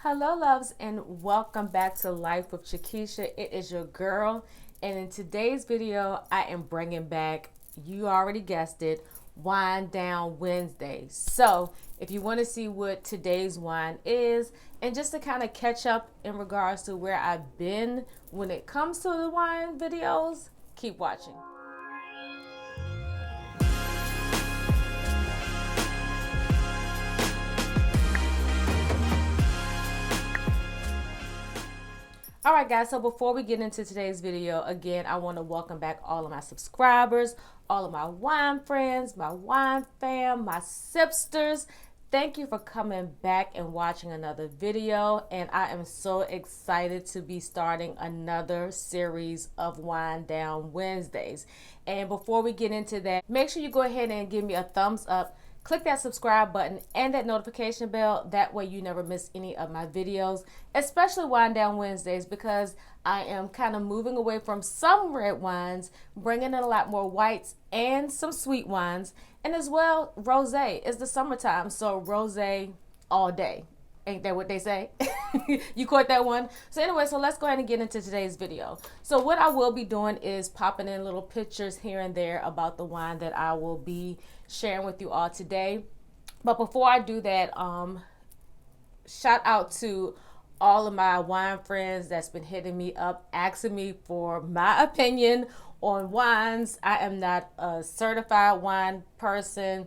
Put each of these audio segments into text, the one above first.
Hello, loves, and welcome back to Life with Shakisha. It is your girl, and in today's video, I am bringing back, you already guessed it, Wine Down Wednesday. So, if you want to see what today's wine is, and just to kind of catch up in regards to where I've been when it comes to the wine videos, keep watching. All right, guys, so before we get into today's video, again, I want to welcome back all of my subscribers, all of my wine friends, my wine fam, my sipsters. Thank you for coming back and watching another video, and I am so excited to be starting another series of Wine Down Wednesdays. And before we get into that, make sure you go ahead and give me a thumbs up. Click that subscribe button and that notification bell. That way you never miss any of my videos, especially Wine Down Wednesdays, because I am kind of moving away from some red wines, bringing in a lot more whites and some sweet wines. And as well, rosé. It's the summertime, so rosé all day. Ain't that what they say? You caught that one? So anyway, so let's go ahead and get into today's video. So what I will be doing is popping in little pictures here and there about the wine that I will be sharing with you all today. But before I do that, shout out to all of my wine friends that's been hitting me up, asking me for my opinion on wines. I am not a certified wine person.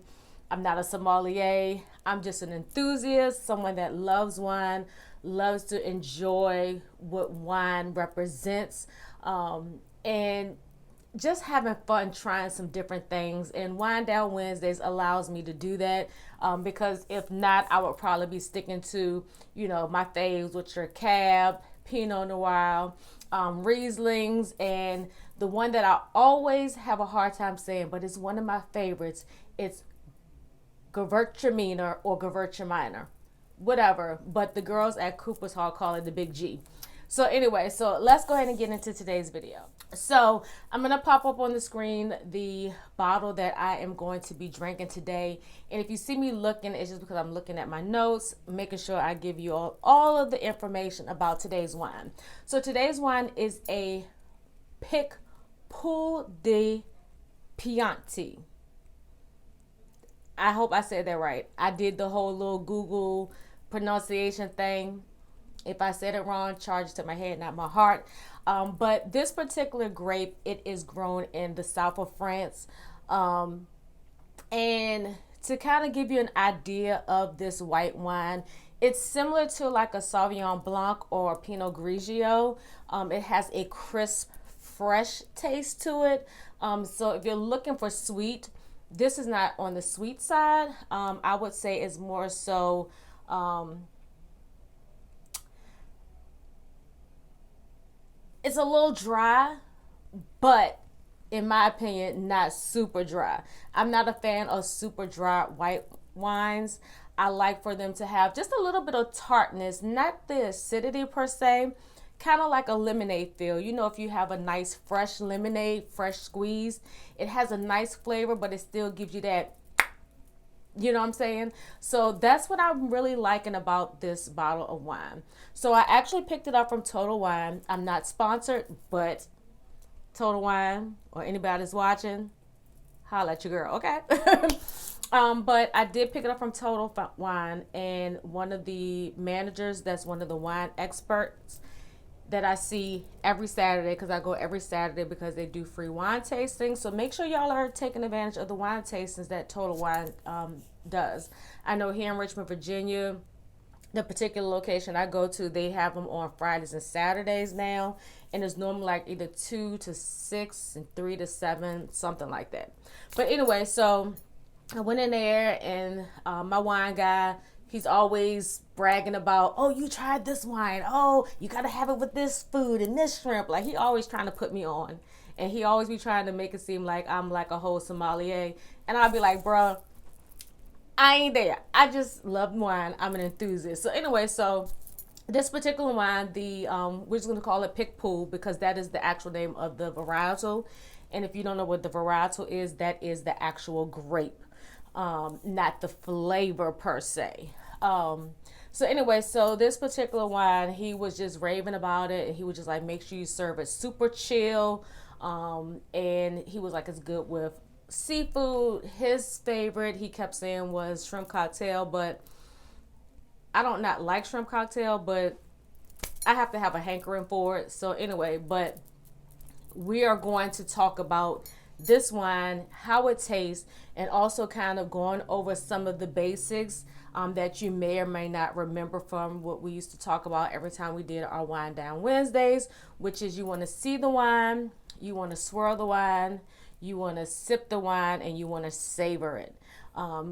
I'm not a sommelier. I'm just an enthusiast, someone that loves wine, loves to enjoy what wine represents, and just having fun trying some different things. And Wine Down Wednesdays allows me to do that, because if not, I would probably be sticking to, my faves, which are Cab, Pinot Noir, Rieslings, and the one that I always have a hard time saying, but it's one of my favorites. It's Gewürztraminer or Gewürztraminer, whatever. But the girls at Cooper's Hall call it the Big G. So anyway, so let's go ahead and get into today's video. So I'm going to pop up on the screen the bottle that I am going to be drinking today. And if you see me looking, it's just because I'm looking at my notes, making sure I give you all of the information about today's wine. So today's wine is a Picpoul de Pinet. I hope I said that right. I did the whole little Google pronunciation thing. If I said it wrong, charge it to my head, not my heart. But this particular grape, it is grown in the south of France. And to kind of give you an idea of this white wine, it's similar to like a Sauvignon Blanc or a Pinot Grigio. It has a crisp, fresh taste to it. So if you're looking for sweet, this is not on the sweet side. I would say it's more so it's a little dry, but in my opinion, not super dry. I'm not a fan of super dry white wines. I like for them to have just a little bit of tartness, not the acidity per se, kind of like a lemonade feel. If you have a nice fresh lemonade, fresh squeezed, it has a nice flavor, but it still gives you that, you know what I'm saying? So that's what I'm really liking about this bottle of wine. So I actually picked it up from Total Wine. I'm not sponsored, but Total Wine or anybody that's watching, holla at your girl, okay? But I did pick it up from Total Wine, and one of the managers, that's one of the wine experts that I see every Saturday, because I go every Saturday because they do free wine tastings. So make sure y'all are taking advantage of the wine tastings that Total Wine does. I know here in Richmond, Virginia, the particular location I go to, they have them on Fridays and Saturdays now, and it's normally like either 2 to 6 and 3 to 7, something like that. But anyway, so I went in there, and my wine guy, he's always bragging about, oh, you tried this wine. Oh, you got to have it with this food and this shrimp. Like, he always trying to put me on. And he always be trying to make it seem like I'm like a whole sommelier. And I'll be like, bruh, I ain't there. I just love wine. I'm an enthusiast. So anyway, so this particular wine, we're just going to call it Picpoul, because that is the actual name of the varietal. And if you don't know what the varietal is, that is the actual grape, not the flavor per se. So anyway, so this particular wine, he was just raving about it, and he was just like, make sure you serve it super chill. And he was like, it's good with seafood. His favorite, he kept saying, was shrimp cocktail, but I don't not like shrimp cocktail, but I have to have a hankering for it. So anyway, but we are going to talk about this wine, how it tastes, and also kind of going over some of the basics that you may or may not remember from what we used to talk about every time we did our Wine Down Wednesdays, which is you want to see the wine, you want to swirl the wine, you want to sip the wine, and you want to savor it.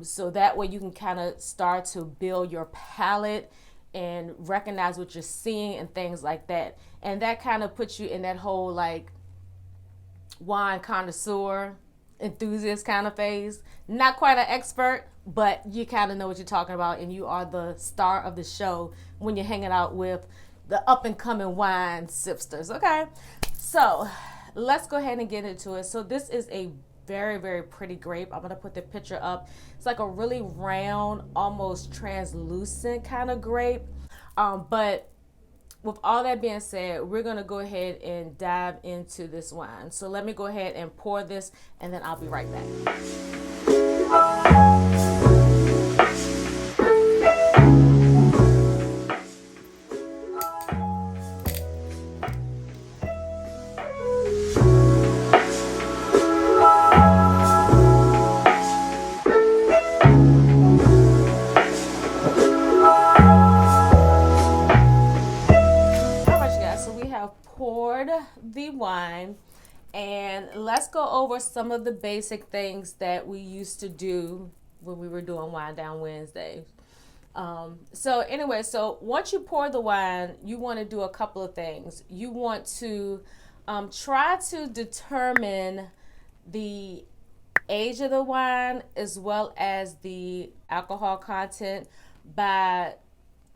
So that way you can kind of start to build your palate and recognize what you're seeing and things like that. And that kind of puts you in that whole like wine connoisseur, enthusiast kind of phase. Not quite an expert, but you kind of know what you're talking about, and you are the star of the show when you're hanging out with the up and coming wine sipsters. Okay, so let's go ahead and get into it. So this is a very, very pretty grape. I'm gonna put the picture up. It's like a really round, almost translucent kind of grape. But with all that being said, we're going to go ahead and dive into this wine. So let me go ahead and pour this, and then I'll be right back. Poured the wine, and let's go over some of the basic things that we used to do when we were doing Wine Down Wednesday. So anyway, so once you pour the wine, you want to do a couple of things. You want to try to determine the age of the wine as well as the alcohol content by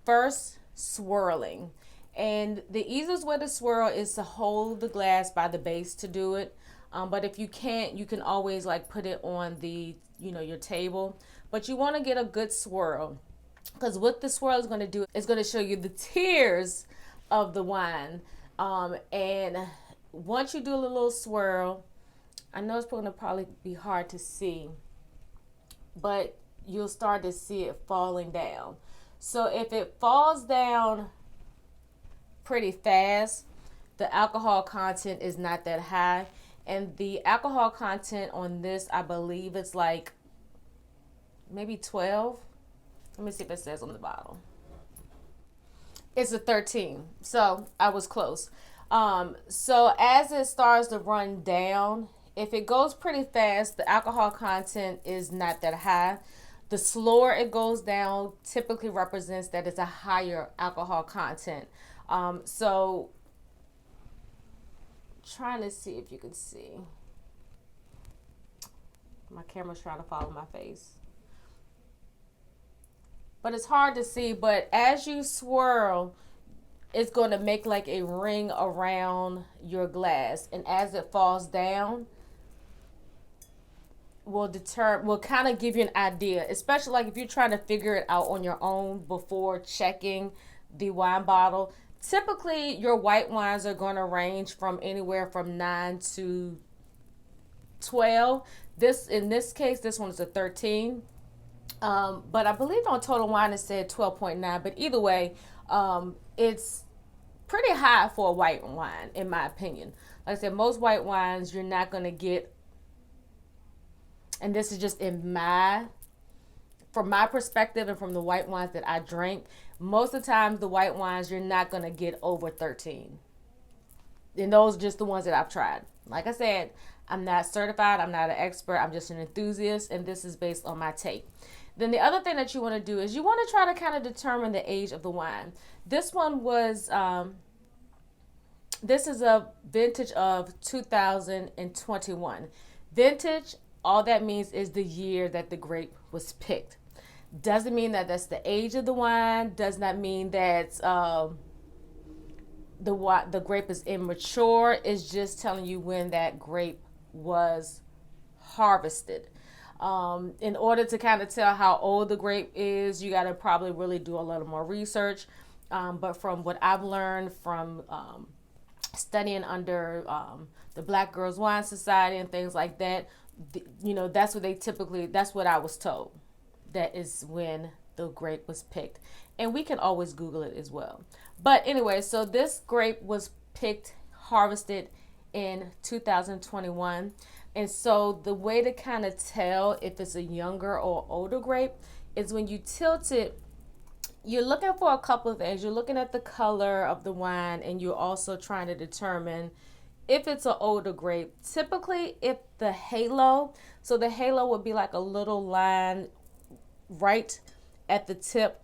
first swirling. And the easiest way to swirl is to hold the glass by the base to do it. But if you can't, you can always like put it on the, your table. But you want to get a good swirl, because what the swirl is going to do is going to show you the tiers of the wine. And once you do a little swirl, I know it's going to probably be hard to see, but you'll start to see it falling down. So if it falls down pretty fast, the alcohol content is not that high, and the alcohol content on this, I believe it's like maybe 12. Let me see if it says on the bottle. It's a 13, so I was close. So as it starts to run down, if it goes pretty fast, the alcohol content is not that high. The slower it goes down typically represents that it's a higher alcohol content. So trying to see if you can see. My camera's trying to follow my face. But it's hard to see, but as you swirl, it's going to make like a ring around your glass. And as it falls down, will kind of give you an idea, especially like if you're trying to figure it out on your own before checking the wine bottle. Typically, your white wines are going to range from anywhere from 9 to 12. In this case, this one is a 13. But I believe on Total Wine it said 12.9. But either way, it's pretty high for a white wine, in my opinion. Like I said, most white wines you're not going to get, and this is just from my perspective and from the white wines that I drink, most of the time the white wines you're not going to get over 13. And those are just the ones that I've tried. Like I said, I'm not certified, I'm not an expert, I'm just an enthusiast, and this is based on my take. Then the other thing that you want to do is you want to try to kind of determine the age of the wine. This one was, this is a vintage of 2021. Vintage, all that means is the year that the grape was picked. Doesn't mean that that's the age of the wine. Does not mean that the grape is immature. It's just telling you when that grape was harvested. In order to kind of tell how old the grape is, you got to probably really do a little more research. But from what I've learned from studying under the Black Girls Wine Society and things like that, that's what that's what I was told. That is when the grape was picked. And we can always Google it as well. But anyway, so this grape was picked, harvested in 2021. And so the way to kind of tell if it's a younger or older grape is when you tilt it, you're looking for a couple of things. You're looking at the color of the wine, and you're also trying to determine if it's an older grape. Typically, if the halo, so the halo would be like a little line right at the tip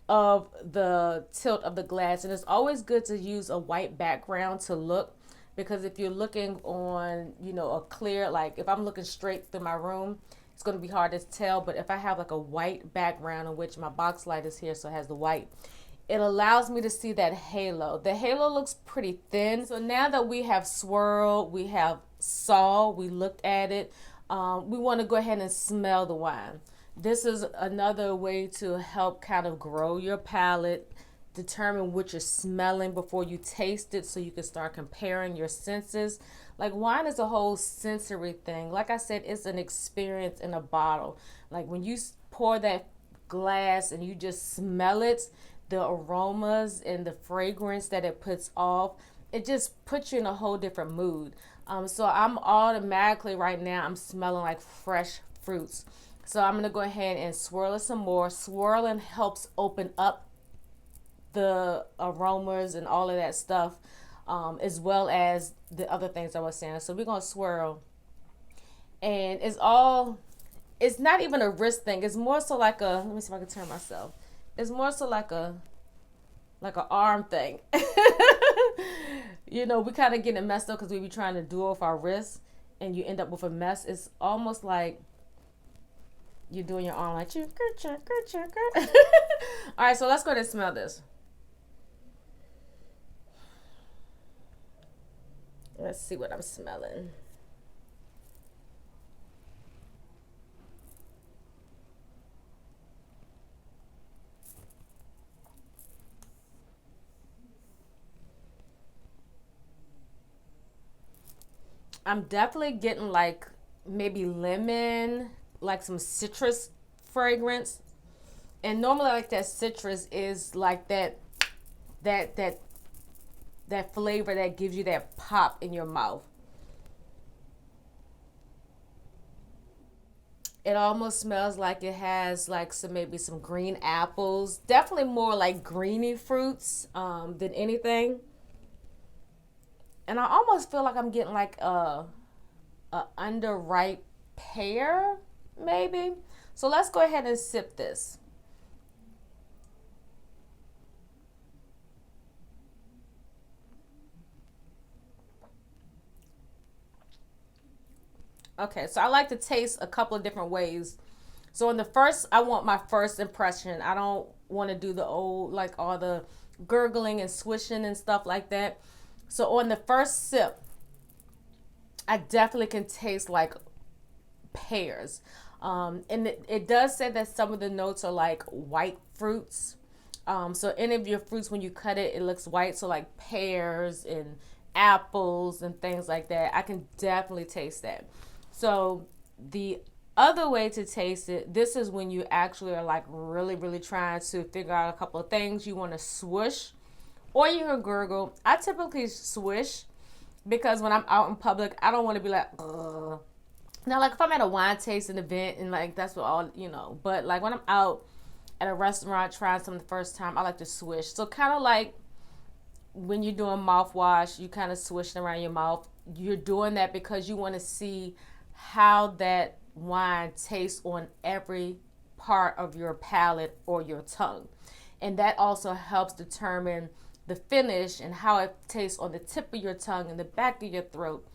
of the tilt of the glass. And it's always good to use a white background to look, because if you're looking on, a clear, like if I'm looking straight through my room, it's going to be hard to tell. But if I have like a white background, in which my box light is here, so it has the white, it allows me to see that halo. The halo looks pretty thin. So now that we have swirled, we have saw, we looked at it, we want to go ahead and smell the wine. This is another way to help kind of grow your palate, determine what you're smelling before you taste it, so you can start comparing your senses. Like, wine is a whole sensory thing. Like I said, it's an experience in a bottle. Like when you pour that glass and you just smell it, the aromas and the fragrance that it puts off, it just puts you in a whole different mood. So I'm automatically right now, I'm smelling like fresh fruits. So I'm going to go ahead and swirl it some more. Swirling helps open up the aromas and all of that stuff, as well as the other things I was saying. So we're going to swirl. And it's not even a wrist thing. It's more so like let me see if I can turn myself. It's more so like an arm thing. We kind of get it messed up because we be trying to do it with our wrists, and you end up with a mess. It's almost like you're doing your arm like, all right, so let's go ahead and smell this. Let's see what I'm smelling. I'm definitely getting like maybe lemon, like some citrus fragrance. And normally like that citrus is like that flavor that gives you that pop in your mouth. It almost smells like it has like maybe some green apples. Definitely more like greeny fruits than anything. And I almost feel like I'm getting like a underripe pear, maybe. So let's go ahead and sip this. Okay, so I like to taste a couple of different ways. So in the first, I want my first impression. I don't want to do the old, like all the gurgling and swishing and stuff like that. So on the first sip, I definitely can taste like pears. And it does say that some of the notes are like white fruits. So any of your fruits, when you cut it, it looks white. So like pears and apples and things like that. I can definitely taste that. So the other way to taste it, this is when you actually are like really, really trying to figure out a couple of things. You want to swoosh or you can gurgle. I typically swish because when I'm out in public, I don't want to be like, ugh. Now, like if I'm at a wine tasting event and like that's what all, but like when I'm out at a restaurant trying something the first time, I like to swish. So kind of like when you're doing mouthwash, you kind of swishing around your mouth. You're doing that because you want to see how that wine tastes on every part of your palate or your tongue. And that also helps determine the finish and how it tastes on the tip of your tongue and the back of your throat.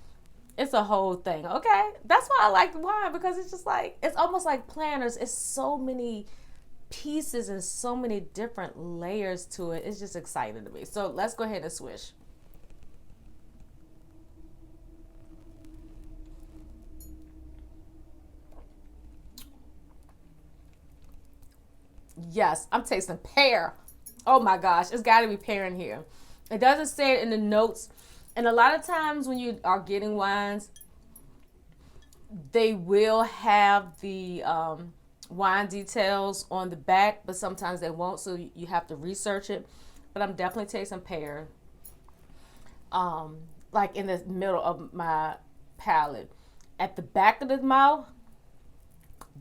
It's a whole thing, okay? That's why I like wine, because it's just like, it's almost like planners. It's so many pieces and so many different layers to it. It's just exciting to me. So let's go ahead and swish. Yes, I'm tasting pear. Oh my gosh, it's got to be pear in here. It doesn't say it in the notes. And a lot of times when you are getting wines, they will have the wine details on the back, but sometimes they won't, so you have to research it. But I'm definitely tasting pear, like in the middle of my palate. At the back of the mouth,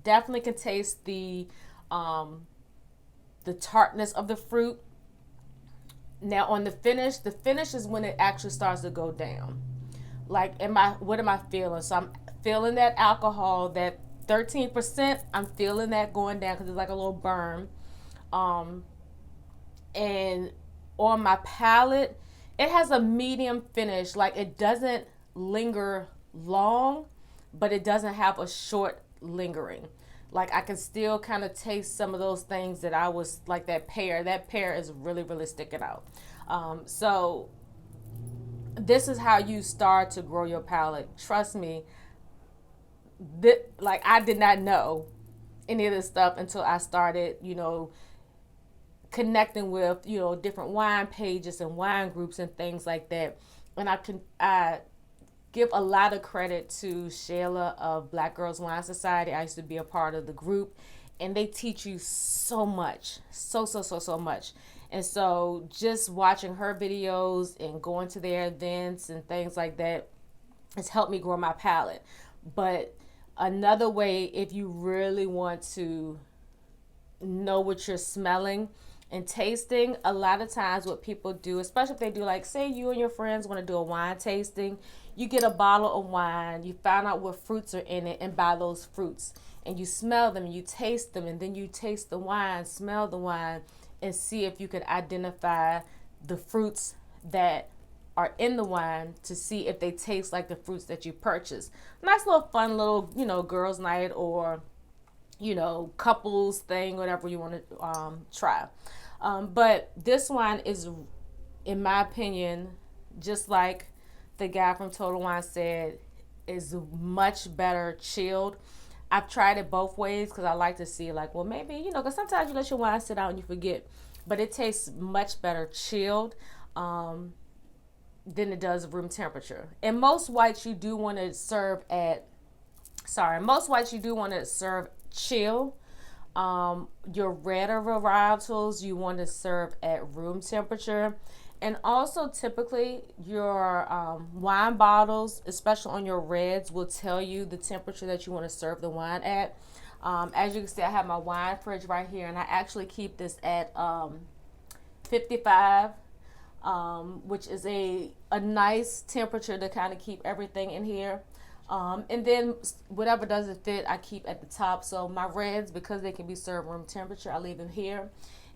definitely can taste the tartness of the fruit. Now on the finish is when it actually starts to go down. Like, what am I feeling? So I'm feeling that alcohol, that 13%. I'm feeling that going down because it's like a little burn. Um, and on my palate, it has a medium finish. Like, it doesn't linger long, but it doesn't have a short lingering. Like, I can still kind of taste some of those things that I was like, that pear. That pear is really, really sticking out. So this is how you start to grow your palate. Trust me, like, I did not know any of this stuff until I started, connecting with, different wine pages and wine groups and things like that. And I give a lot of credit to Shayla of Black Girls Wine Society. I used to be a part of the group, and they teach you so much, so much. And so just watching her videos and going to their events and things like that has helped me grow my palate. But another way, if you really want to know what you're smelling and tasting, a lot of times what people do, especially if they do, like, say you and your friends want to do a wine tasting, you get a bottle of wine, you find out what fruits are in it, and buy those fruits, and you smell them and you taste them, and then you taste the wine, smell the wine, and see if you can identify the fruits that are in the wine, to see if they taste like the fruits that you purchased. Nice little fun little, girls night, or couples thing, whatever you want to try. But this wine is, in my opinion, just like the guy from Total Wine said, is much better chilled. I've tried it both ways because I like to see, like, well, maybe, because sometimes you let your wine sit out and you forget. But it tastes much better chilled than it does room temperature. And most whites you do want to serve chill. Your redder varietals you want to serve at room temperature. And also, typically, your wine bottles, especially on your reds, will tell you the temperature that you want to serve the wine at. As you can see, I have my wine fridge right here, and I actually keep this at 55, which is a nice temperature to kind of keep everything in here. And then whatever doesn't fit, I keep at the top. So my reds, because they can be served room temperature, I leave them here.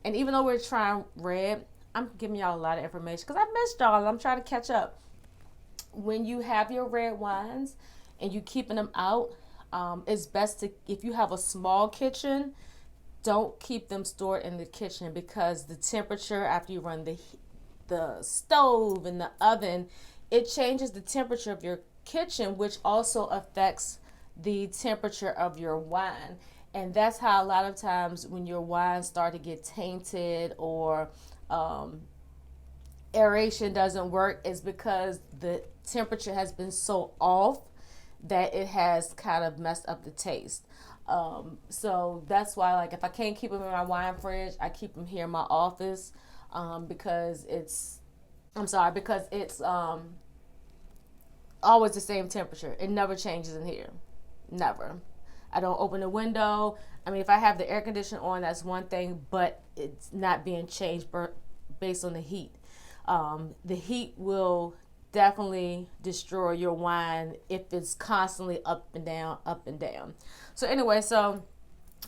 And even though we're trying red, I'm giving y'all a lot of information because I missed y'all. I'm trying to catch up. When you have your red wines and you keeping them out, it's best to, if you have a small kitchen, don't keep them stored in the kitchen, because the temperature after you run the stove and the oven, it changes the temperature of your kitchen, which also affects the temperature of your wine. And that's how a lot of times when your wines start to get tainted, or aeration doesn't work, is because the temperature has been so off that it has kind of messed up the taste. So that's why, like, if I can't keep them in my wine fridge, I keep them here in my office, because it's always the same temperature. It never changes in here. Never. I don't open the window. I mean, if I have the air conditioner on, that's one thing, but it's not being changed based on the heat. The heat will definitely destroy your wine if it's constantly up and down, up and down. So anyway, so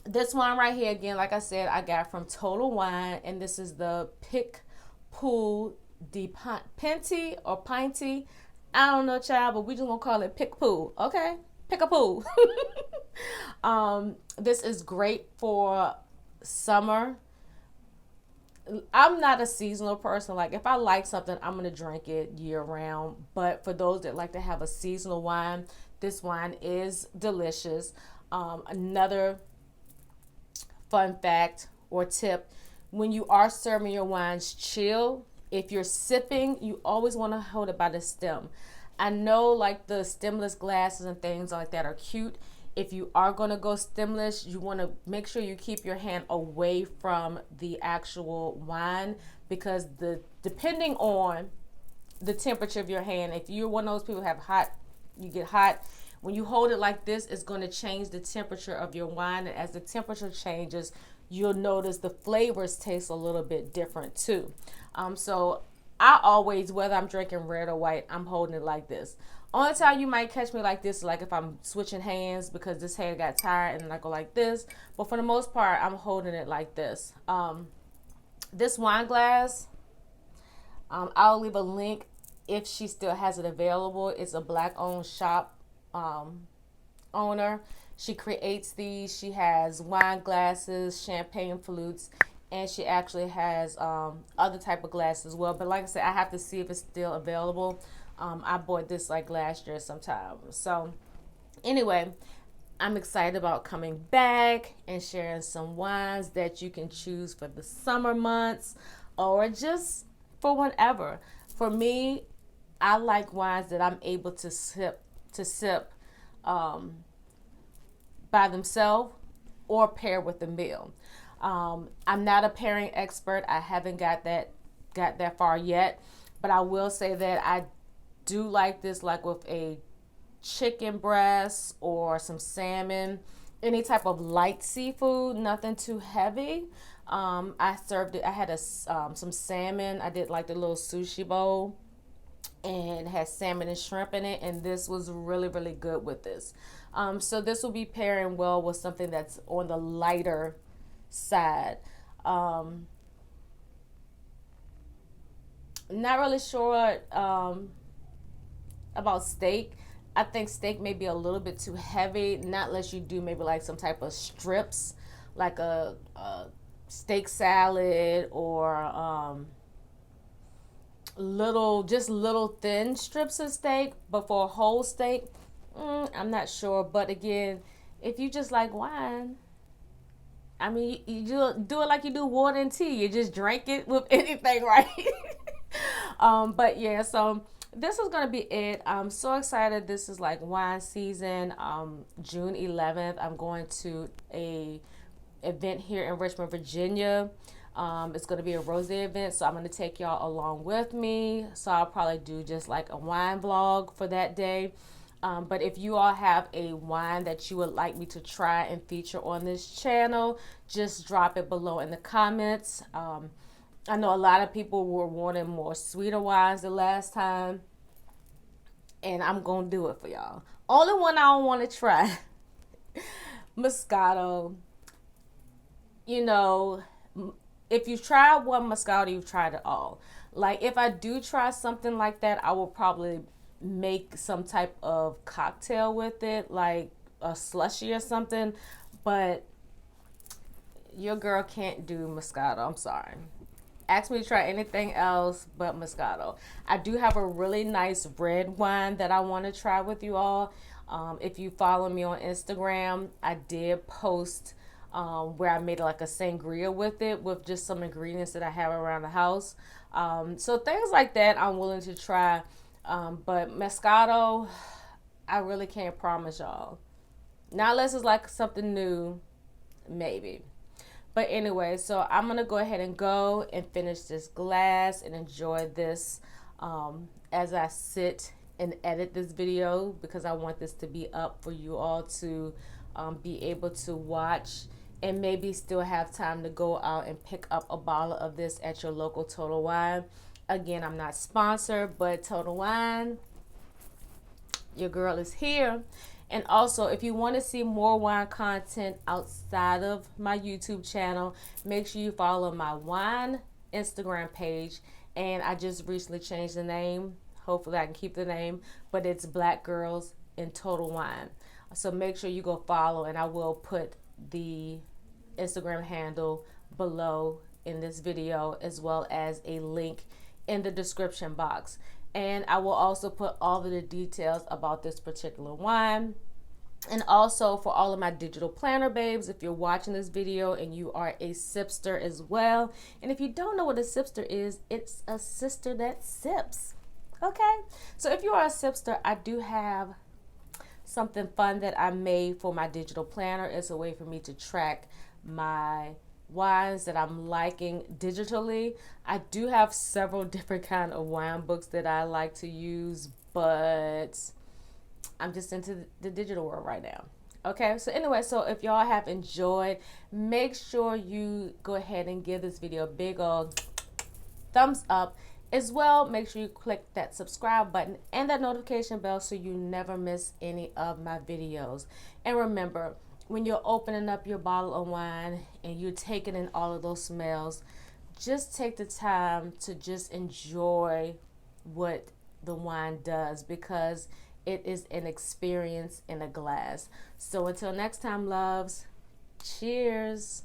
this wine right here, again, like I said, I got from Total Wine, and this is the Picpoul de Pinet or Pinty. I don't know, child, but we just gonna call it Picpoul, okay? Picpoul. This is great for summer. I'm not a seasonal person. Like, if I like something, I'm gonna drink it year round. But for those that like to have a seasonal wine, this wine is delicious. Another fun fact: or tip: when you are serving your wines, chill. If you're sipping, you always want to hold it by the stem. I know like the stemless glasses and things like that are cute. If you are going to go stemless, you want to make sure you keep your hand away from the actual wine, because depending on the temperature of your hand, if you're one of those people who have hot, you get hot, when you hold it like this, it's going to change the temperature of your wine. And as the temperature changes, you'll notice the flavors taste a little bit different too. So I always, whether I'm drinking red or white, I'm holding it like this. Only time you might catch me like this is like if I'm switching hands because this hand got tired and then I go like this. But for the most part, I'm holding it like this. This wine glass, I'll leave a link if she still has it available. It's a Black-owned shop owner. She creates these. She has wine glasses, champagne flutes, and she actually has other type of glasses as well. But like I said, I have to see if it's still available. I bought this like last year sometime. So anyway, I'm excited about coming back and sharing some wines that you can choose for the summer months or just for whenever. For me, I like wines that I'm able to sip by themselves or pair with a meal. I'm not a pairing expert. I haven't got that far yet, but I will say that I do like this, like with a chicken breast or some salmon, any type of light seafood, nothing too heavy. I served it. I had some salmon. I did like the little sushi bowl, and had salmon and shrimp in it, and this was really, really good with this. So this will be pairing well with something that's on the lighter side. Not really sure about steak. I think steak may be a little bit too heavy, not unless you do maybe like some type of strips, like a steak salad, or little thin strips of steak. But for a whole steak, I'm not sure. But again, if you just like wine, I mean, you do it like you do water and tea. You just drink it with anything, right? But yeah, so this is gonna be it. I'm so excited. This is like wine season. June 11th, I'm going to a event here in Richmond, Virginia. It's going to be a rosé event, so I'm going to take y'all along with me. So I'll probably do just like a wine vlog for that day. But if you all have a wine that you would like me to try and feature on this channel, just drop it below in the comments. I know a lot of people were wanting more sweeter wines the last time, and I'm going to do it for y'all. Only one I don't want to try, Moscato. You know, if you try one Moscato, you've tried it all. Like, if I do try something like that, I will probably make some type of cocktail with it, like a slushy or something. But your girl can't do Moscato. I'm sorry. Ask me to try anything else but Moscato. I do have a really nice red wine that I want to try with you all. If you follow me on Instagram, I did post where I made like a sangria with it, with just some ingredients that I have around the house. So things like that I'm willing to try. But Moscato, I really can't promise y'all. Not unless it's like something new, maybe. But anyway, so I'm going to go ahead and go and finish this glass and enjoy this as I sit and edit this video, because I want this to be up for you all to be able to watch and maybe still have time to go out and pick up a bottle of this at your local Total Wine. Again, I'm not sponsored, but Total Wine, your girl is here. And also, if you want to see more wine content outside of my YouTube channel, make sure you follow my wine Instagram page. And I just recently changed the name. Hopefully I can keep the name, but it's Black Girls in Total Wine. So make sure you go follow, and I will put the Instagram handle below in this video, as well as a link in the description box. And I will also put all of the details about this particular wine And also for all of my digital planner babes, if you're watching this video and you are a sipster as well, and if you don't know what a sipster is, it's a sister that sips. Okay, so if you are a sipster, I do have something fun that I made for my digital planner. It's a way for me to track my wines that I'm liking digitally. I do have several different kind of wine books that I like to use, but I'm just into the digital world right now. Okay, so anyway, so if y'all have enjoyed, make sure you go ahead and give this video a big old thumbs up. As well, make sure you click that subscribe button and that notification bell so you never miss any of my videos. And remember, when you're opening up your bottle of wine and you're taking in all of those smells, just take the time to just enjoy what the wine does, because it is an experience in a glass. So until next time, loves, cheers.